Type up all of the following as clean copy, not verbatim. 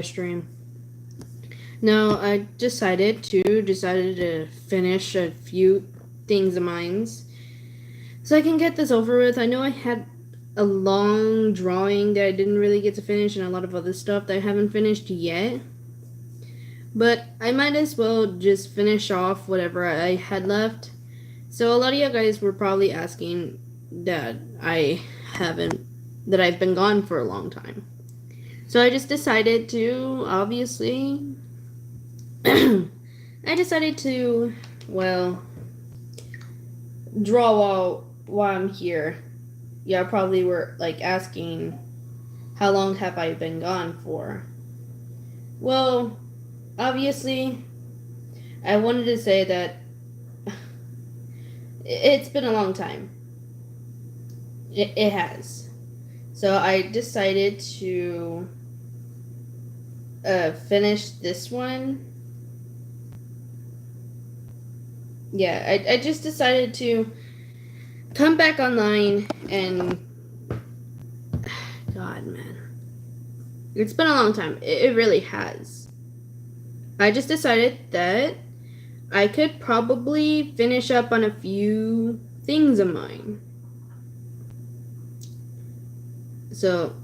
stream. No, I decided to finish a few things of mine so I can get this over with. I know I had a long drawing that I didn't really get to finish and a lot of other stuff that I haven't finished yet. But I might as well just finish off whatever I had left. So a lot of you guys were probably asking that I've been gone for a long time. So I just decided to, obviously, well, draw while I'm here. Yeah, probably were like asking, how long have I been gone for? Well, obviously, I wanted to say that it's been a long time. It has. So I decided to finish this one. Yeah, I just decided to come back online and... God, man. It's been a long time. It really has. I just decided that I could probably finish up on a few things of mine. So,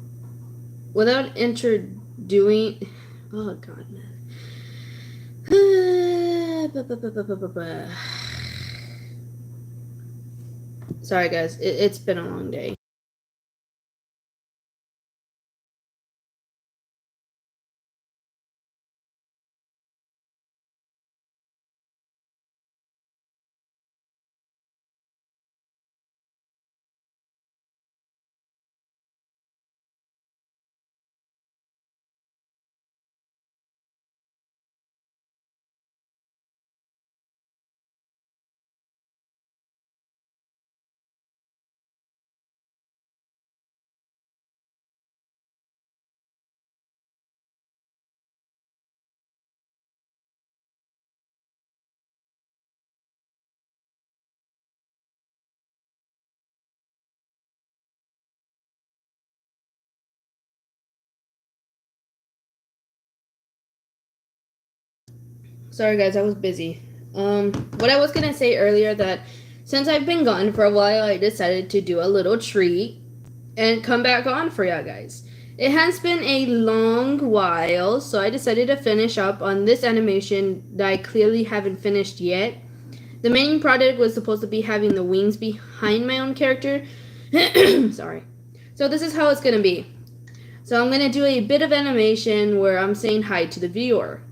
without introducing... Oh, God, man. Sorry, guys. It's been a long day. Sorry, guys, I was busy. What I was gonna say earlier that since I've been gone for a while, I decided to do a little treat and come back on for y'all guys. It has been a long while, so I decided to finish up on this animation that I clearly haven't finished yet. The main project was supposed to be having the wings behind my own character. Sorry. So this is how it's gonna be. So I'm gonna do a bit of animation where I'm saying hi to the viewer.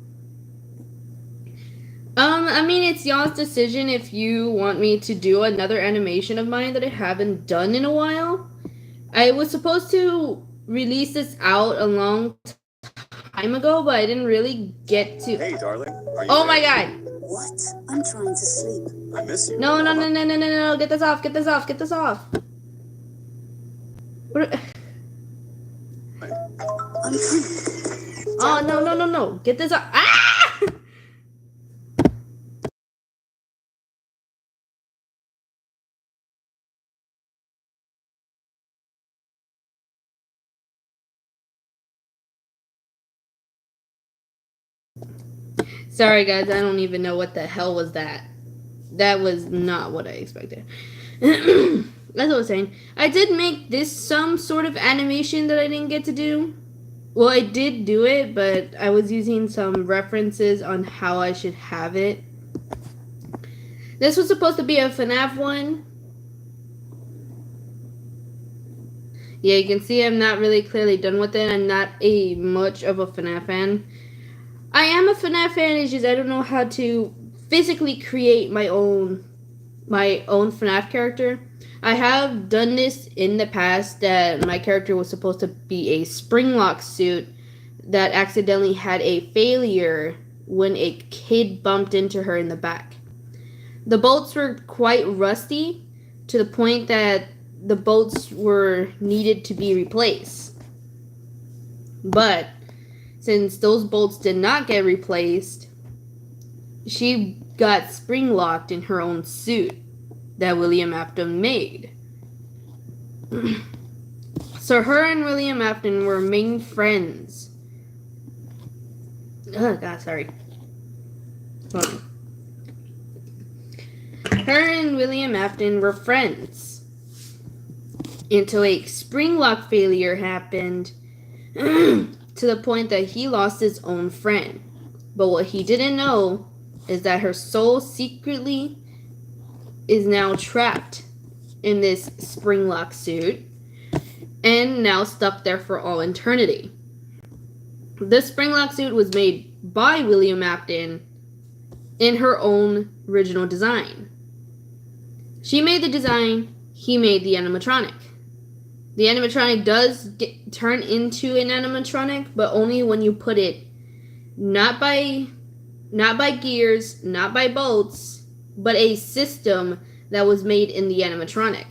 I mean, it's y'all's decision if you want me to do another animation of mine that I haven't done in a while. I was supposed to release this out a long time ago, but I didn't really get to... Hey, darling. Are you Oh my ready? god! What? I'm trying to sleep. I miss you. No, no, no, no, no, no, no, get this off, get this off, get this off. I'm coming. Oh, no, no, no, no, get this off. Ah! Sorry, guys, I don't even know what the hell was that. That was not what I expected. That's what I was saying. I did make this some sort of animation that I didn't get to do. Well, I did do it, but I was using some references on how I should have it. This was supposed to be a FNAF one. Yeah, you can see I'm not really clearly done with it. I'm not much of a FNAF fan. I am a FNAF fan, it's just I don't know how to physically create my own FNAF character. I have done this in the past that my character was supposed to be a Springlock suit that accidentally had a failure when a kid bumped into her in the back. The bolts were quite rusty to the point that the bolts were needed to be replaced. But since those bolts did not get replaced, she got spring locked in her own suit that William Afton made. So her and William Afton were main friends Oh god, sorry. Hold on. Her and William Afton were friends until a spring lock failure happened to the point that he lost his own friend. But what he didn't know is that her soul secretly is now trapped in this spring lock suit and now stuck there for all eternity. This spring lock suit was made by William Afton in her own original design. She made the design, he made the animatronic. The animatronic does turn into an animatronic, but only when you put it not by gears, not by bolts, but a system that was made in the animatronic.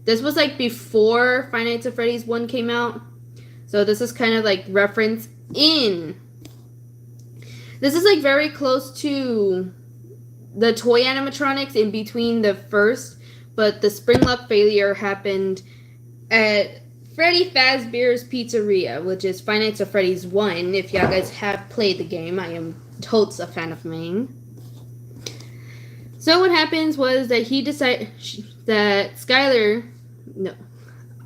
This was like before Five Nights at Freddy's 1 came out. So this is kind of like reference in. This is like very close to the toy animatronics in between the first, but the spring lock failure happened at Freddy Fazbear's Pizzeria, which is Five Nights at Freddy's 1. If y'all guys have played the game, I am totes a fan of mine. So what happens was that he decided that Skylar... No.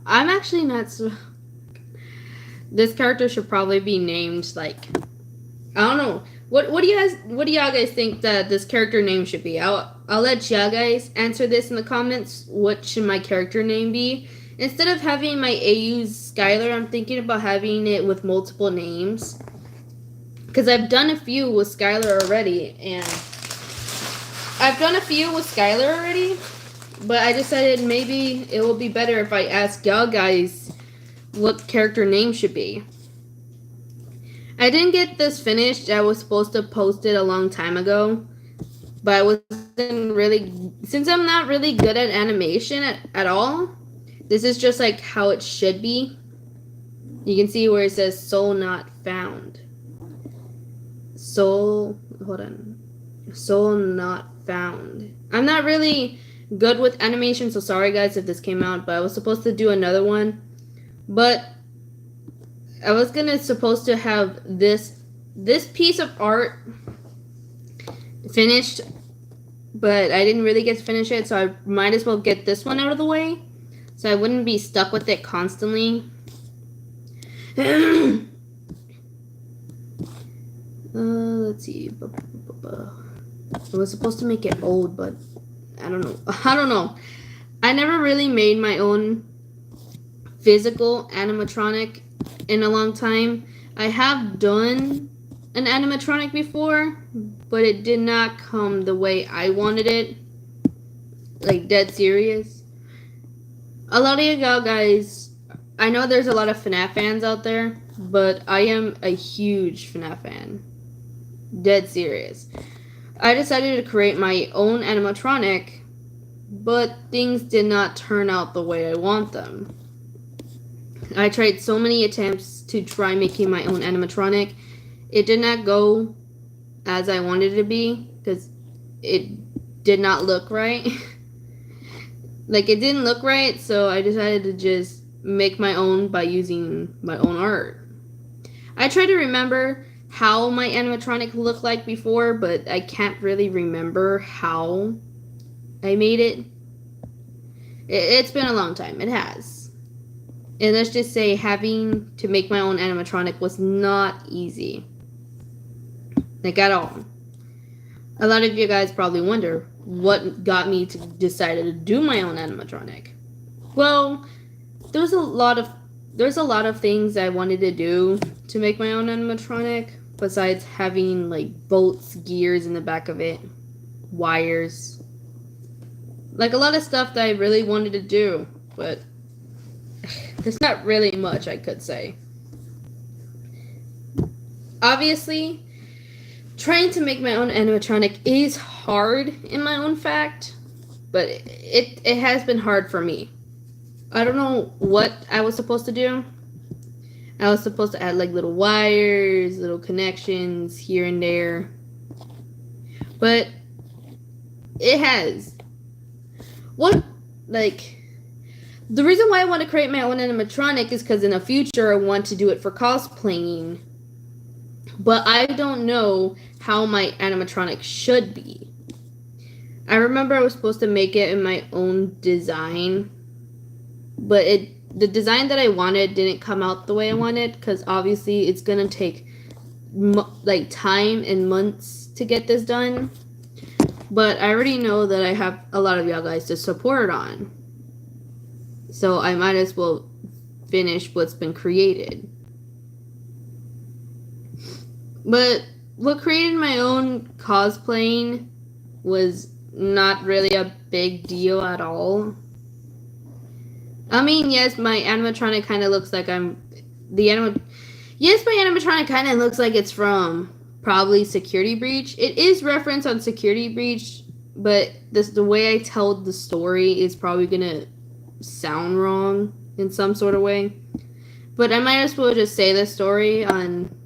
I'm actually not so... This character should probably be named, like... I don't know. What do y'all guys think that this character name should be? I'll let y'all guys answer this in the comments. What should my character name be? Instead of having my AU's Skylar, I'm thinking about having it with multiple names. Because I've done a few with Skylar already, but I decided maybe it will be better if I ask y'all guys what character name should be. I didn't get this finished. I was supposed to post it a long time ago, but I wasn't really, since I'm not really good at animation at all, this is just like how it should be. You can see where it says soul not found. Soul not found. I'm not really good with animation, so sorry guys if this came out, but I was supposed to do another one. But I was supposed to have this piece of art finished, but I didn't really get to finish it, so I might as well get this one out of the way, so I wouldn't be stuck with it constantly. Let's see. I was supposed to make it old, but I don't know. I never really made my own physical animatronic in a long time. I have done an animatronic before, but it did not come the way I wanted it. Like, dead serious. A lot of y'all guys, I know there's a lot of FNAF fans out there, but I am a huge FNAF fan. Dead serious. I decided to create my own animatronic, but things did not turn out the way I want them. I tried so many attempts to try making my own animatronic. It did not go as I wanted it to be, because it did not look right. Like, it didn't look right, so I decided to just make my own by using my own art. I tried to remember how my animatronic looked like before, but I can't really remember how I made it. It's been a long time. It has. And let's just say having to make my own animatronic was not easy. Like, at all. A lot of you guys probably wonder what got me to decide to do my own animatronic. Well, there's a lot of things I wanted to do to make my own animatronic, besides having like bolts, gears in the back of it, wires. Like, a lot of stuff that I really wanted to do, but there's not really much I could say. Obviously, trying to make my own animatronic is hard in my own fact, but it has been hard for me. I don't know what I was supposed to do. I was supposed to add like little wires, little connections here and there. But it has. The reason why I want to create my own animatronic is because in the future I want to do it for cosplaying. but I don't know how my animatronic should be. I remember I was supposed to make it in my own design, but the design that I wanted didn't come out the way I wanted, because obviously it's gonna take like time and months to get this done. But I already know that I have a lot of y'all guys to support on, so I might as well finish what's been created. But what created my own cosplaying was not really a big deal at all. I mean, yes, my animatronic kind of looks like Yes, my animatronic kind of looks like it's from probably Security Breach. It is referenced on Security Breach, but the way I tell the story is probably gonna sound wrong in some sort of way. But I might as well just say the story on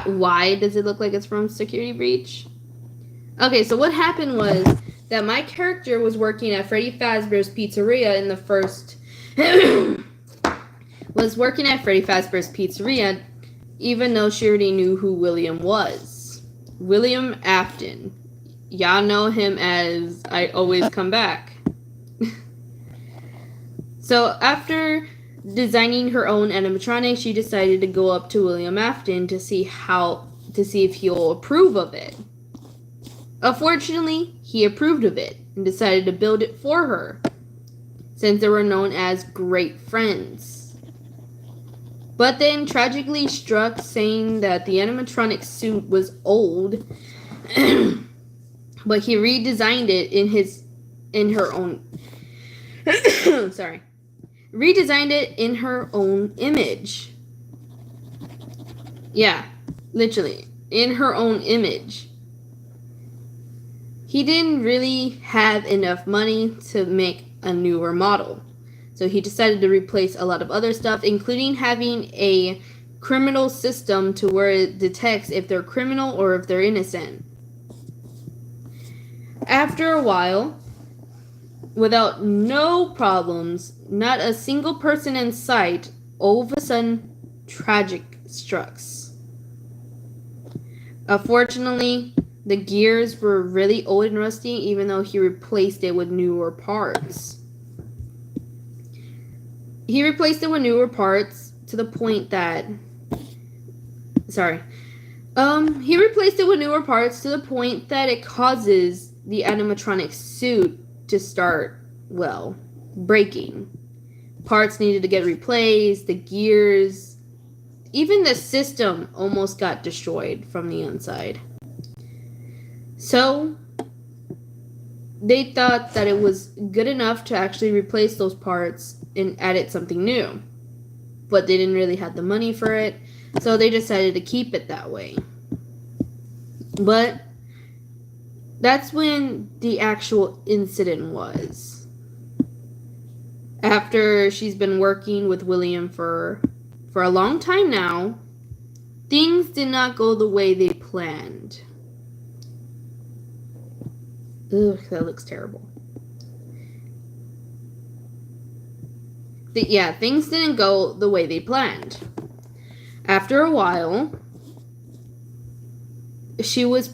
why does it look like it's from Security Breach. Okay, so what happened was that my character was working at Freddy Fazbear's Pizzeria in the first... was working at Freddy Fazbear's Pizzeria, even though she already knew who William was. William Afton. Y'all know him as I Always Come Back. So after designing her own animatronic, she decided to go up to William Afton to see if he'll approve of it. Unfortunately, he approved of it and decided to build it for her, since they were known as great friends. But then tragically struck, saying that the animatronic suit was old, but he redesigned it redesigned it in her own image. Yeah, literally, in her own image. He didn't really have enough money to make a newer model, so he decided to replace a lot of other stuff, including having a criminal system to where it detects if they're criminal or if they're innocent. After a while, without no problems, not a single person in sight, all of a sudden, tragic strikes. Unfortunately, the gears were really old and rusty, even though he replaced it with newer parts. He replaced it with newer parts to the point that... He replaced it with newer parts to the point that it causes the animatronic suit to start, breaking. Parts needed to get replaced, the gears, even the system almost got destroyed from the inside. So, they thought that it was good enough to actually replace those parts and added something new. But they didn't really have the money for it, so they decided to keep it that way. But that's when the actual incident was. After she's been working with William for a long time now, things did not go the way they planned. Ugh, that looks terrible. Things didn't go the way they planned. After a while, she was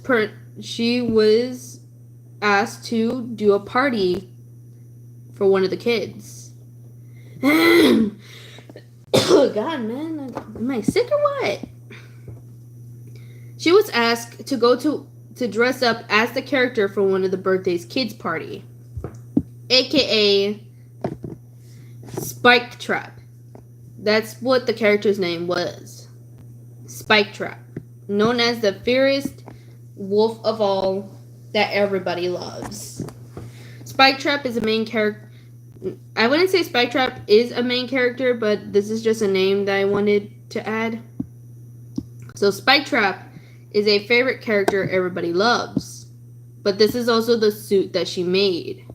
asked to do a party for one of the kids. Oh God, man, am I sick or what? She was asked to go to dress up as the character for one of the birthday's kids party, aka Spike Trap. That's what the character's name was. Spike Trap, known as the fiercest wolf of all that everybody loves. Spike Trap is a main character. I wouldn't say Spike Trap is a main character, but this is just a name that I wanted to add. So Spike Trap is a favorite character everybody loves, but this is also the suit that she made.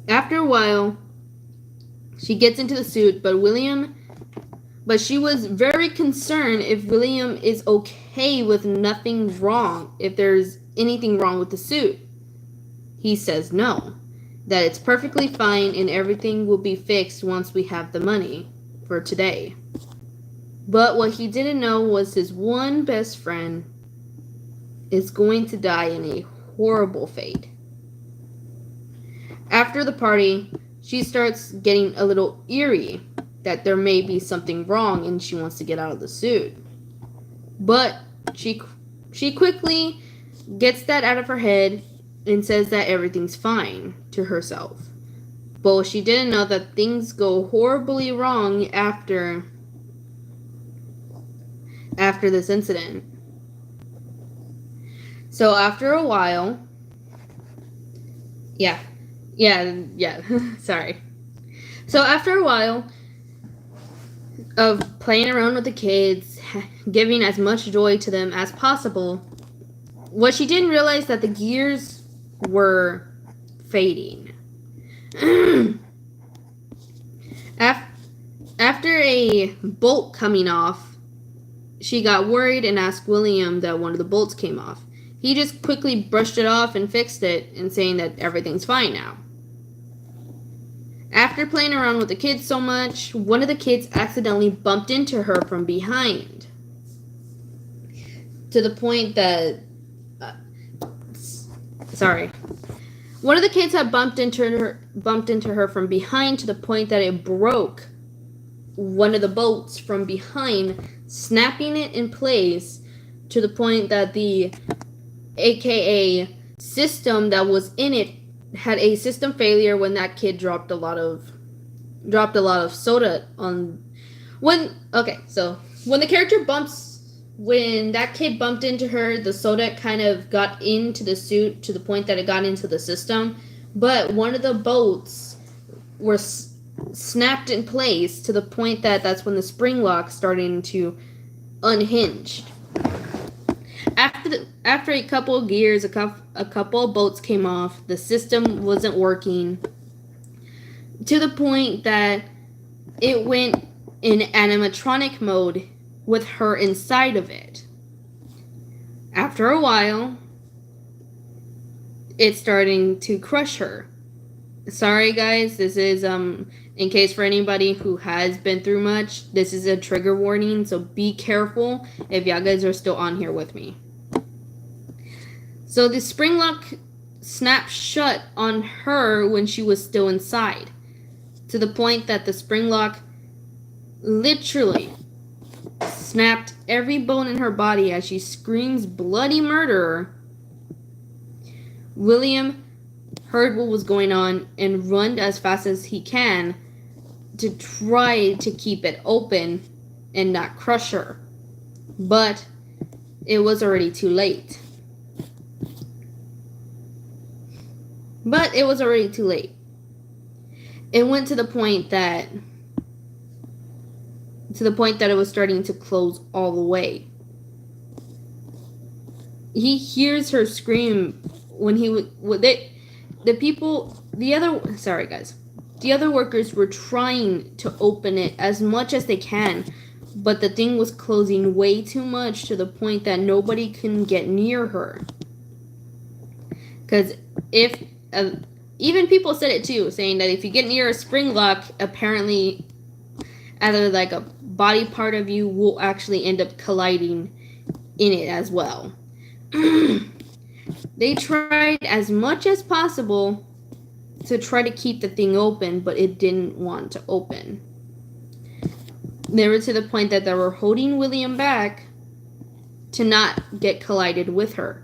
After a while, she gets into the suit, but she was very concerned if William is okay with nothing wrong, if there's anything wrong with the suit. He says no, that it's perfectly fine and everything will be fixed once we have the money for today. But what he didn't know was his one best friend is going to die in a horrible fate. After the party, she starts getting a little eerie that there may be something wrong and she wants to get out of the suit. But she quickly gets that out of her head and says that everything's fine to herself. But she didn't know that things go horribly wrong after this incident. So after a while, yeah, sorry. So after a while of playing around with the kids, giving as much joy to them as possible, what she didn't realize that the gears were fading. After a bolt coming off, she got worried and asked William that one of the bolts came off. He just quickly brushed it off and fixed it, and saying that everything's fine now. After playing around with the kids so much, one of the kids accidentally bumped into her from behind. To the point that... One of the kids had bumped into her from behind to the point that it broke one of the bolts from behind, snapping it in place to the point that the AKA system that was in it had a system failure when that kid dropped a lot of soda on when that kid bumped into her, the soda kind of got into the suit to the point that it got into the system, but one of the bolts were snapped in place to the point that that's when the spring lock started to unhinge. After a couple of gears, a couple of bolts came off, the system wasn't working to the point that it went in animatronic mode with her inside of it. After a while, it's starting to crush her. Sorry guys, this is in case for anybody who has been through much, this is a trigger warning, so be careful if y'all guys are still on here with me. So the spring lock snapped shut on her when she was still inside, to the point that the spring lock literally snapped every bone in her body as she screams bloody murder. William heard what was going on and ran as fast as he can to try to keep it open and not crush her. But it was already too late. It went to the point that it was starting to close all the way. He hears her scream when the other workers were trying to open it as much as they can, but the thing was closing way too much to the point that nobody can get near her. Because even people said it too, saying that if you get near a spring lock, apparently either like a body part of you will actually end up colliding in it as well. They tried as much as possible to try to keep the thing open, but it didn't want to open. They were to the point that they were holding William back to not get collided with her.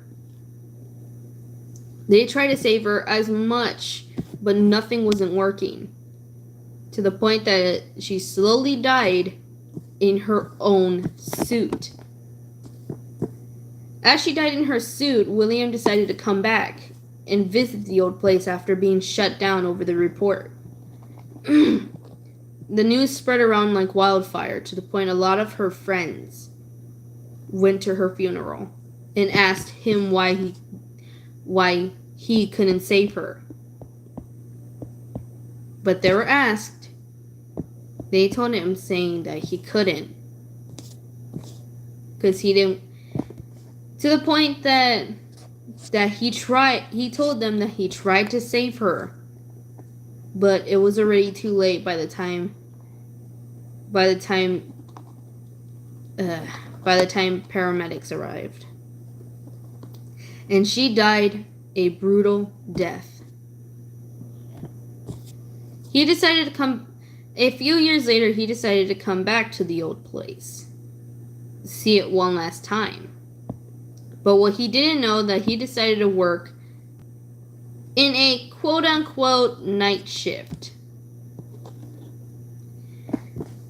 They tried to save her as much, but nothing wasn't working. To the point that she slowly died in her own suit. As she died in her suit, William decided to come back and visit the old place after being shut down over the report. The news spread around like wildfire to the point a lot of her friends went to her funeral and asked him why he couldn't save her. But they were asked. They told him saying that he couldn't. Because he didn't. To the point that he told them that he tried to save her. But it was already too late by the time by the time paramedics arrived. And she died a brutal death. He decided to come, a few years later, he decided to come back to the old place. See it one last time. But what he didn't know that he decided to work in a quote-unquote night shift.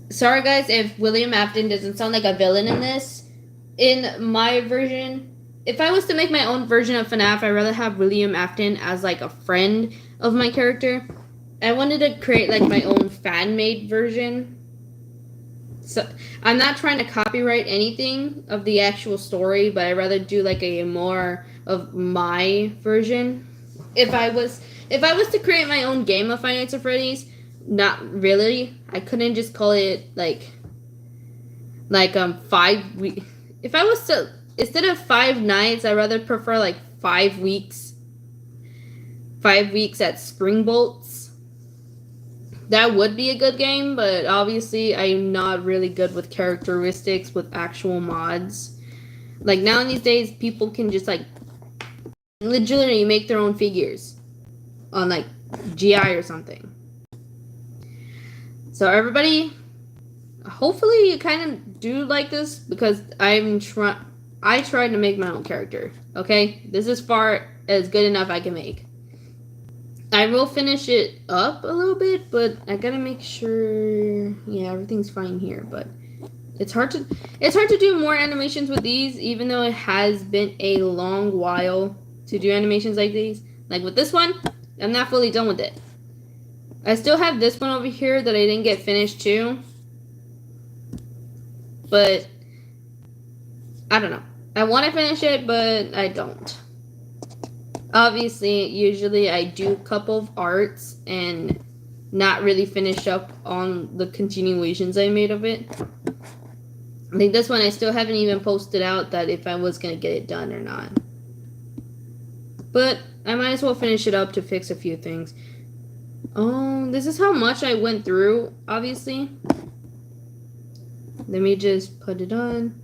Sorry guys if William Afton doesn't sound like a villain in this. In my version, if I was to make my own version of FNAF, I'd rather have William Afton as like a friend of my character. I wanted to create like my own fan-made version. So I'm not trying to copyright anything of the actual story, but I'd rather do like a more of my version. If I was to create my own game of Five Nights at Freddy's, not really. I couldn't just call it like 5 weeks. If I was to, instead of 5 nights, I'd rather prefer like 5 weeks. 5 weeks at Springbolts. That would be a good game, but obviously I'm not really good with characteristics with actual mods. Like now in these days, people can just like legitimately make their own figures on like GI or something. So everybody, hopefully you kind of do like this because I tried to make my own character. Okay, this is far as good enough I can make. I will finish it up a little bit, but I gotta make sure, yeah, everything's fine here. But it's hard to do more animations with these, even though it has been a long while to do animations like these. Like with this one, I'm not fully done with it. I still have this one over here that I didn't get finished too. But I don't know. I want to finish it, but I don't. Obviously, usually I do a couple of arts and not really finish up on the continuations I made of it. I think this one I still haven't even posted out that if I was going to get it done or not. But I might as well finish it up to fix a few things. Oh, this is how much I went through, obviously. Let me just put it on.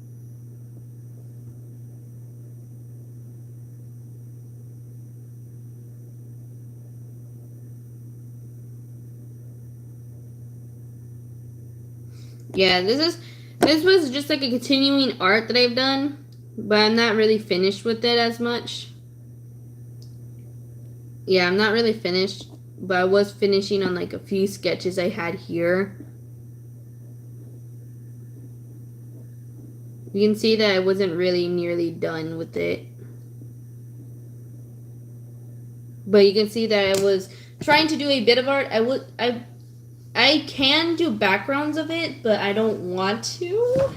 Yeah, this was just like a continuing art that I've done, but I'm not really finished with it as much. Yeah, I'm not really finished, but I was finishing on like a few sketches I had here. You can see that I wasn't really nearly done with it. But you can see that I was trying to do a bit of art. I can do backgrounds of it, but I don't want to.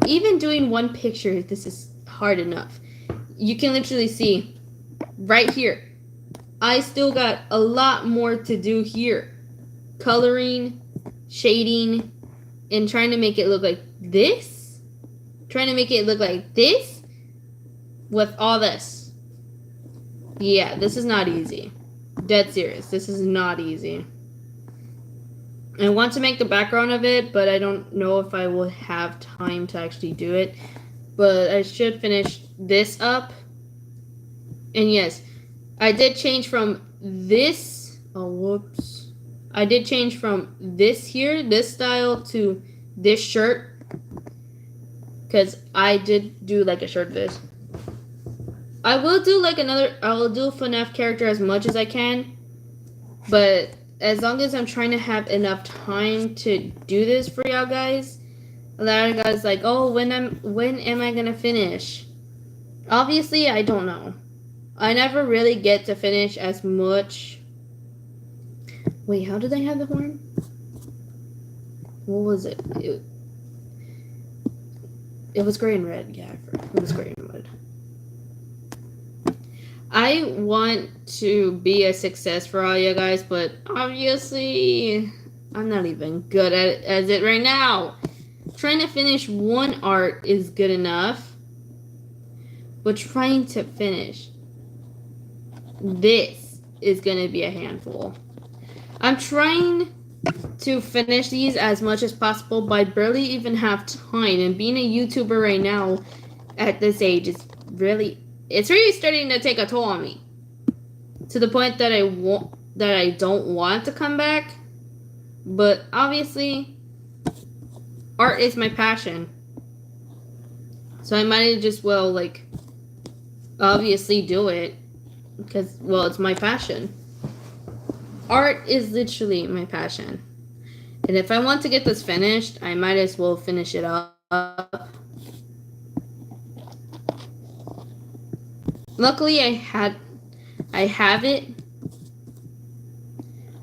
Even doing one picture, this is hard enough. You can literally see right here. I still got a lot more to do here. Coloring, shading, and trying to make it look like this. Trying to make it look like this with all this. Yeah, this is not easy. Dead serious. This is not easy. I want to make the background of it, but I don't know if I will have time to actually do it. But I should finish this up. And yes, I did change from this. Oh, whoops. I did change from this here, this style, to this shirt. Because I did do like a shirt this. I will do like I will do a FNAF character as much as I can. But as long as I'm trying to have enough time to do this for y'all guys. A lot of guys like, oh, when am I gonna finish? Obviously, I don't know. I never really get to finish as much. Wait, how did I have the horn? What was it? It was gray and red. Yeah, it was gray and red. I want to be a success for all you guys, but obviously, I'm not even good at it as it right now. Trying to finish one art is good enough, but trying to finish this is going to be a handful. I'm trying to finish these as much as possible, but I barely even have time. And being a YouTuber right now at this age is really starting to take a toll on me. To the point that I don't want to come back. But obviously, art is my passion. So I might just well, like, obviously do it. Because, well, it's my passion. Art is literally my passion. And if I want to get this finished, I might as well finish it up. Luckily, I have it.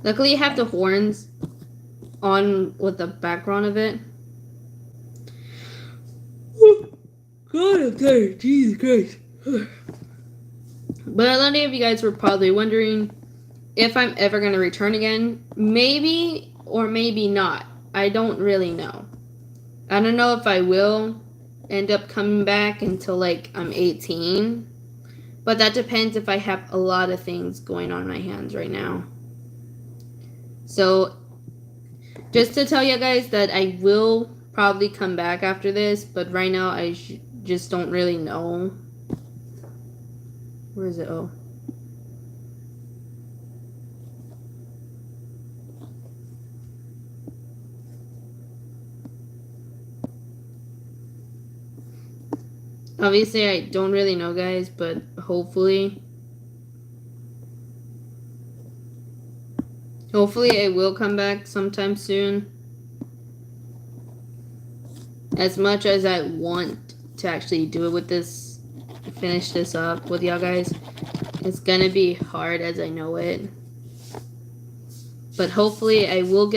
Luckily, I have the horns on with the background of it. God, I'm tired. Jesus Christ. But a lot of you guys were probably wondering if I'm ever going to return again. Maybe or maybe not. I don't really know. I don't know if I will end up coming back until like I'm 18. But that depends if I have a lot of things going on in my hands right now. So, just to tell you guys that I will probably come back after this. But right now I just don't really know. Where is it? Oh. Obviously, I don't really know, guys, but hopefully I will come back sometime soon. As much as I want to actually do it with this, finish this up with y'all guys, it's gonna be hard as I know it. But hopefully I will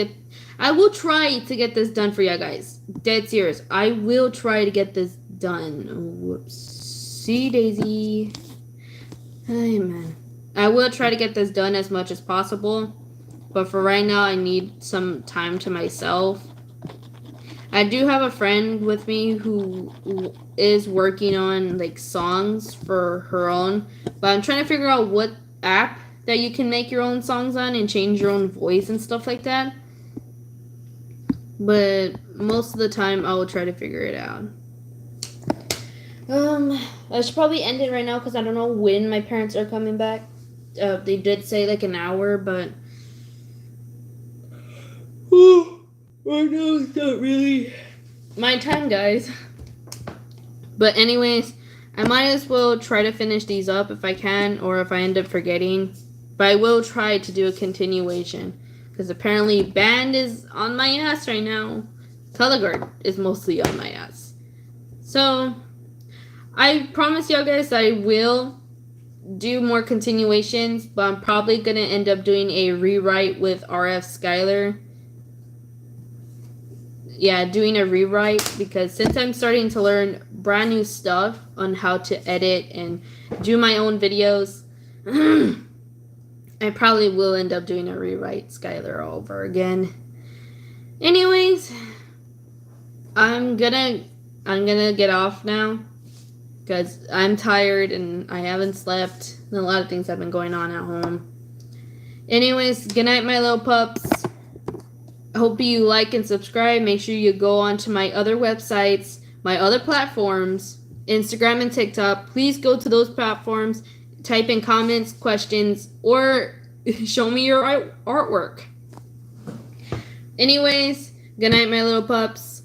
try to get this done for y'all guys. Dead serious. I will try to get this done. Whoopsie daisy. Hey man. I will try to get this done as much as possible. But for right now, I need some time to myself. I do have a friend with me who is working on like songs for her own. But I'm trying to figure out what app that you can make your own songs on and change your own voice and stuff like that. But most of the time, I will try to figure it out. I should probably end it right now because I don't know when my parents are coming back. They did say like an hour, but right now it's not really my time, guys. But anyways, I might as well try to finish these up if I can, or if I end up forgetting. But I will try to do a continuation because apparently Band is on my ass right now. Teleguard is mostly on my ass. So I promise y'all guys I will do more continuations, but I'm probably going to end up doing a rewrite with RF Skylar. Yeah, doing a rewrite because since I'm starting to learn brand new stuff on how to edit and do my own videos, I probably will end up doing a rewrite Skylar all over again. Anyways, I'm gonna get off now because I'm tired and I haven't slept and a lot of things have been going on at home. Anyways, good night, my little pups. I hope you like and subscribe. Make sure you go on to my other websites, my other platforms, Instagram and TikTok. Please go to those platforms, type in comments, questions, or show me your artwork. Anyways, good night, my little pups.